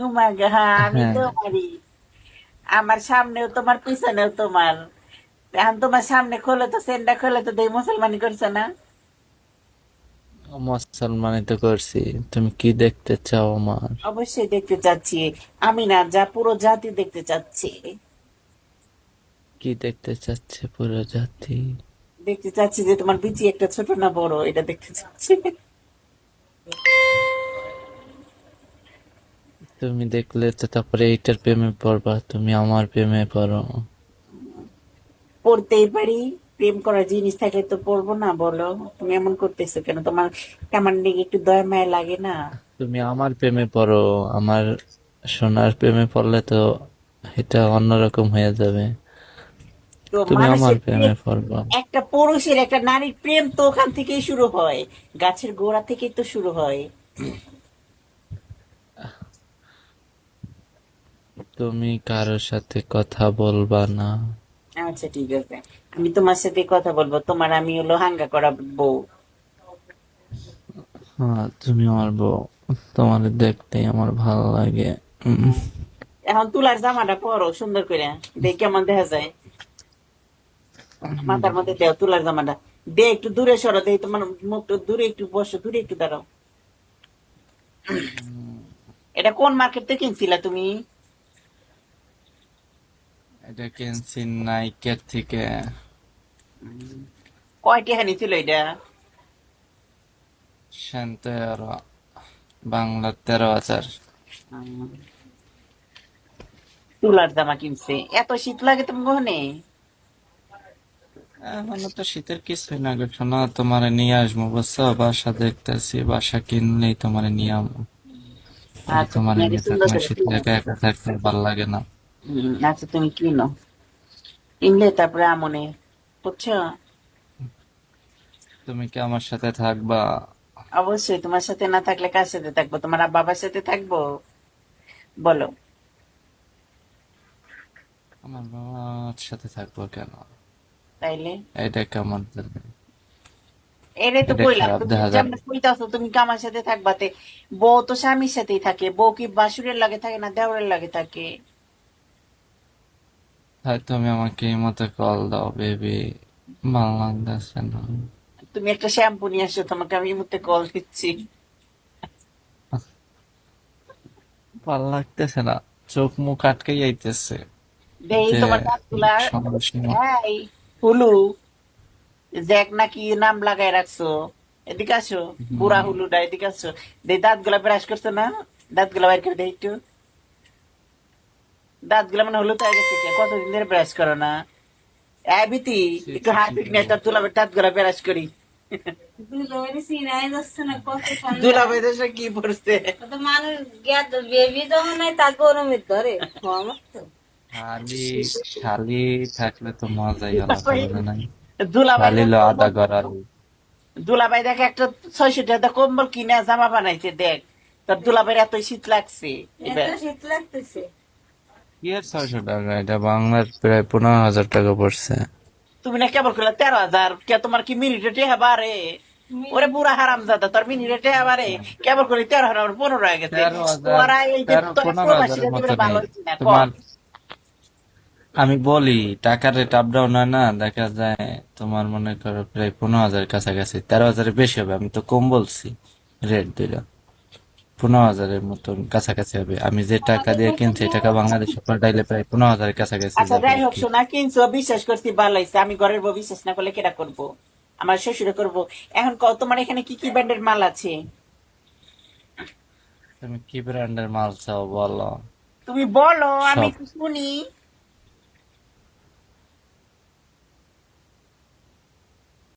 তোমার হ্যাঁ আমি হ্যাঁ, তোমারই। আমার সামনেও তোমার পিছনেও তোমার। এখন তোমার সামনে খোলে তো সেন্ডা খোলে তো দেই মুসলমানি করছে না। মুসলমানই তো করছি। তুমি কি দেখতে চাও আমার? অবশ্যই দেখতে চাচ্ছি। আমি না যা পুরো জাতি দেখতে চাচ্ছি। কি দেখতে চাচ্ছে পুরো জাতি? দেখতে চাচ্ছি যে তোমার বিচি একটা ছোট না বড় এটা দেখতে চাচ্ছি। তুমি দেখলে তো তারপরে এইটার প্রেমে পড়বা, তুমি আমার প্রেমে পড়ো। পড়তেই পারি। প্রেম করার জিনিস থাকলে তো পড়বো না বলো? তুমি এমন করতেছো কেন? তোমার কেমন দিকে একটু দয়া মায়া লাগে না? তুমি আমার প্রেমে পড়ো। আমার সোনার প্রেমে পড়লে তো এটা অন্যরকম হয়ে যাবে। তো তুমি আমার মানুষের প্রেম, প্রেমে পড়বা। একটা পুরুষের একটা নারীর প্রেম তো ওখান থেকেই শুরু হয়। গাছের গোড়া থেকেই তো শুরু হয়। তুমি কারোর সাথে কথা বলবা না। আচ্ছা ঠিক আছে। আমি তোমার সাথে কথা বলবো, তোমার আমি হলো হাঙ্গা করা বউ। হ্যাঁ, তুমি আমার বউ। তোমার দেখতেই আমার ভালো লাগে। উম, এখন তুলার জামাটা পরো সুন্দর করে, দেখ কেমন দেখা যায়। মাথার মধ্যে দেও তুলার জামাটা। দে একটু দূরে সরো, দে তোমার মুখটা দূরে একটু বসো, দূরে একটু দাঁড়াও। এটা কোন মার্কেট থেকে কিনছিলা তুমি? এটা কিনছি নাইকের থেকে। কয় টাকা নিছিল এটা? সেন্তেরো, বাংলা 13,000। উম, তুলার জামা কিনছে, এত শীত লাগে তুমি গহনে? এখনো তো শীতের কিছুই না গো শোনা, তোমারে নিয়ে আসবো বুঝছো, বাসা দেখতেছি, বাসা কিনলেই তোমারে নিয়ে আসবো। তাহলে আচ্ছা তুমি তোমারে আগে নিয়ে সুন্দর থাকলে করে শীতে কিনো। একা একা থাকতে ভালো লাগে না। আচ্ছা তুমি কিনো, কিনলে তারপরে আমনে, বুঝছো? তুমি কি আমার সাথে থাকবা? অবশ্যই, তোমার সাথে না থাকলে কার সাথে থাকবো? তোমার বাবার সাথে থাকবো? বলো। আমার বাবার সাথে থাকবো কেন? তাইলে এটা কেমন করবে? এটাই তো এটা কইলাম, খারাপ তুমি দেখা যায়। যেমন কইতাছো তুমি কি আমার সাথে থাকবাতে। বউ তো স্বামীর সাথেই থাকে, বউ কি বাসুরের লাগে থাকে না দেওরের লাগে থাকে? তাই তুমি আমাকে এই মতো কল দাও বেবি, ভালো লাগতেছে না। তুমি একটা শ্যাম্পু নিয়ে আসো, তোমাকে আমি এই মুহূর্তে কল দিচ্ছি। ভালো লাগতেছে না, চোখ মুখ আটকে যাইতেছে। দেই যে তোমার দাঁতগুলা। সমস্যা। এই হুলু, জ্যাক নাকি নাম লাগাই রাখছো? এদিকে আসো। বুড়া হুম, হুলুটা এদিকে আসো। দেই দাঁতগুলা ব্রাশ করছো না? দাঁতগুলা বাইর করে দেই একটু। দাঁতগুলা মানে হলুদ হয়ে গেছে, কে কতদিন ধরে ব্রাশ করো না? এই বিতি, ছি একটু ছি হাত ছি পিক ছি। নিয়ে তার দুলাবের দাঁতগুলা ব্রাশ করি। দুলাভাই চিনাই যাচ্ছে না কত ঠান্ডা। দুলাভাই দেশে কি পড়ছে? কত মানুষ গেত বেবি যখন হয় তা গরমের ধরে আমার তো শালি, শালি থাকলে তো মজাই আলাদা দুলাভাই, বলে নাই। দুলাভাই শালি দেখ লো আদা কম্বল, গরালি। দুলাভাই দেখ একটা 600 টাকা কম্বল কিনে জামা বানাইছে দেখ। তোর দুলাভাইয়ের এত শীত লাগছে এত এবার। শীত লাগতেছে। কি আর 600 টাকা, এটা বাংলার প্রায় 15,000 টাকা পড়ছে। তুমি না কেবল করলে 13,000, কে তোমার কি মিনিটে টেহা বাড়ে? ওরে বুড়া হারাম জাদা, তোর মিনিটে টেহা বাড়ে? কেবল করে 13,000 15 হয়ে গেছে। 13,000, তোরা এই যে তোরা 15,000-এর প্রবাসীরা মতো জীবনে ভালো নেই হয়েছি না কর। তোমার। আমি বলি, টাকার রেট আপ ডাউন হয় না, দেখা যায় তোমার মনে করো প্রায় 15,000 কাছাকাছি, 13,000-এর বেশি হবে, আমি তো কম বলছি। রেট দিলাম 15,000-এর মতন কাছাকাছি হবে। আমি যে টাকা আমাদের দিয়ে দেশে কিনছি এই টাকা মেয়ে বাংলাদেশে পাল্টাইলে প্রায় 15,000-এর কাছাকাছি আচ্ছা যাবে যাই আর হোক, কি। শোনা কিনছো বিশ্বাস করছি ভালো হয়েছে, আমি ঘরের বউ বিশ্বাস না করলে কেটা করবো? আমার শ্বশুরে করবো। এখন তোমার এখানে কি কি ব্র্যান্ডের মাল আছে? তুমি কি ব্র্যান্ডের মাল চাও বলো? তুমি বলো, আমি সব, একটু শুনি।